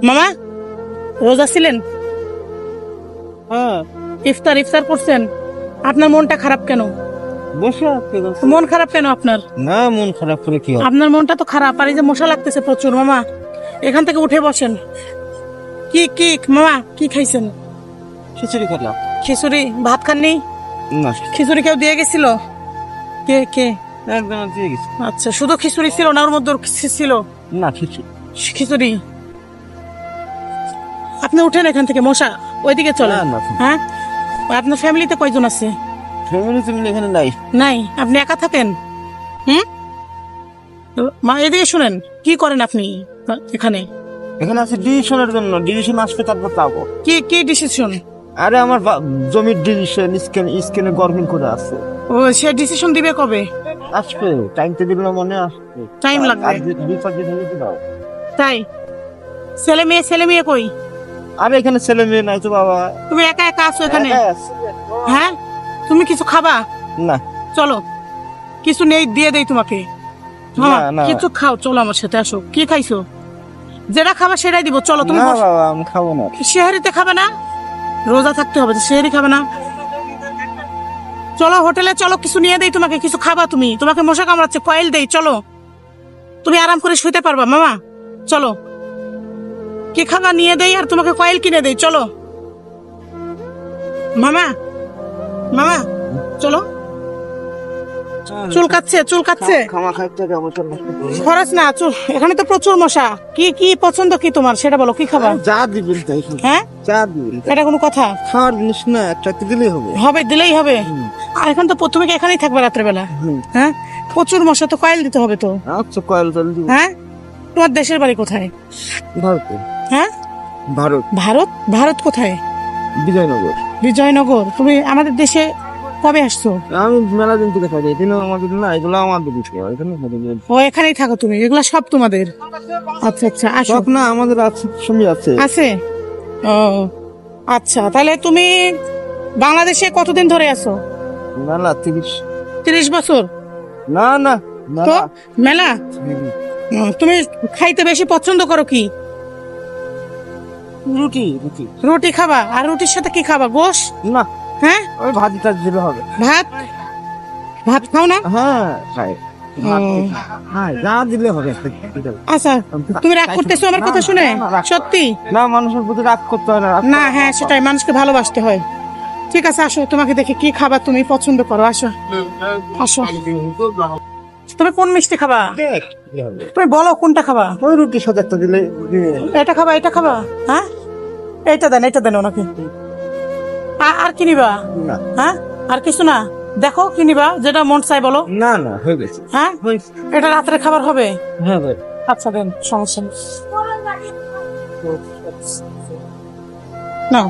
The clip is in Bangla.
মামা রোজা ছিলেন? হ্যাঁ, ইফতার করছেন? আপনার মনটা খারাপ কেন? বসে আছে তো। মন খারাপ কেন আপনার? না, মন খারাপ করে কি হবে? আপনার মনটা তো খারাপ, আর এই যে মশা লাগতেছে প্রচুর। মামা এখান থেকে উঠে বসেন। কি মামা কি খাইছেন? খিচুড়ি খেলাম। খিচুড়ি? ভাত খাননি? না, খিচুড়ি কেউ দিয়ে গেছিল? কে? একদম দিয়ে গেছি। আচ্ছা, শুধু খিচুড়ি ছিল না ওর মধ্যে কিছু ছিল? না, খিচুড়ি। খিচুড়ি। আপনি উঠেন এখান থেকে, মশা ওইদিকে চলে। না, হ্যাঁ, আপনার ফ্যামিলিতে কয়জন আছে? ফ্যামিলি তুমি এখানে নাই। নাই? আপনি একা থাকেন? হুম, মা এদিকে শুনেন, কি করেন আপনি এখানে? এখানে আছে ডিসিশনের জন্য। ডিসিশন আসবে তারপর পাবো। কি ডিসিশন? আরে আমার জমির ডিসিশন স্ক্যানে গভর্নমেন্ট করে আছে। ও, সে ডিসিশন দিবে কবে? আসবে, টাইম তো দিবে না, মনে আসবে। টাইম লাগবে। আর 2-5 দিন হলে দাও। তাই? ছেলে মেয়ে কই? আরে এখানে ছেলে মেয়ে নাই তো বাবা। তুমি একা আছো এখানে? একাই আছি। হ্যাঁ, তুমি কিছু খাবা? না, চলো, কিছু নেই দিয়ে দেই তোমাকে। না। কিছু খাও, চলো আমার সাথে আসো। কি খাইছো? যেটা খাবা সেটাই দিব, চলো তুমি না বসো। বাবা, আমি খাবো না। সেহারিতে খাবে না? রোজা থাকতে হবে, সেহারি খাবে না? চলো হোটেলে চলো, কিছু নিয়ে দেই তোমাকে, কিছু খাবা তুমি। তোমাকে মশা কামড়াচ্ছে, কয়েল দেই, চলো। তুমি আরাম করে শুইতে পারবা মামা, চলো। কি খাবা নিয়ে দেই, আর তোমাকে কয়েল কিনে দেই, চলো। মামা চলো। চুল কাচ্ছে। খামা খাইতে হবে আমার জন্য। খরচ না, চুল এখানে তো প্রচুর মশা। কি পছন্দ কি তোমার সেটা বলো, কি খাবা? যা দিবেন তাই। হ্যাঁ, যা দিবেন তাই। এটা কোনো কথা? খাওয়ার জিনিস না, একটা দিলেই হবে। দিলেই হবে। আর এখন তো তুমি কি এখানেই থাকবে রাত্রেবেলা? হ্যাঁ, প্রচুর মশা, তো কয়েল দিতে হবে তো। আচ্ছা, কয়েল জল দিব। হ্যাঁ, তোমার দেশের বাড়ি কোথায়? ভারতে। হ্যাঁ, ভারত কোথায়? বিজয়নগর। তুমি আমাদের দেশে কবে আসছো? আমি মেলা দিন থেকে থাকি এখানে। আমাদের না, এগুলো আমাদের বিষয়। এখানে ও, এখানেই থাকো তুমি? এগুলা সব তোমাদের? আচ্ছা আসো। সব না, আমাদের আছে, সময় আছে। ও আচ্ছা, তাহলে তুমি বাংলাদেশে কতদিন ধরে আছো? মেলা 30 বছর? না না তো মেলা। তুমি খাইতে বেশি পছন্দ করো কি? রুটি। রুটি খাবা? আর রুটির সাথে কি খাবা? গোশ? না, হ্যাঁ, ওই ভাত দিলে হবে। ভাত খাও না? হ্যাঁ, খাই। হ্যাঁ, যা দিলে হবে। আচ্ছা, তুমি রাগ করতেছো আমার কথা শুনে? সত্যি না, মানুষের প্রতি রাগ করতে হয় না। না? হ্যাঁ, সেটাই, মানুষকে ভালোবাসতে হয়। ঠিক আছে, আসো, তোমাকে দেখে কি খাবার তুমি পছন্দ করো। আসো। তুমি কোন মিষ্টি খাবা? তুমি বলো কোনটা খাবা? ওই রুটির সাথে একটা দিলে। এটা খাবা? হ্যাঁ, এইটা দেন ওনাকে। আর কি নিবা? না। হ্যাঁ, আর কিছু না? দেখো কি নিবা, যেটা মন চাই বলো। না, হয়ে গেছে। হ্যাঁ, এটা রাতের খাবার হবে? হ্যাঁ ভাই। আচ্ছা দেন, সমস্যা নেই। নাও।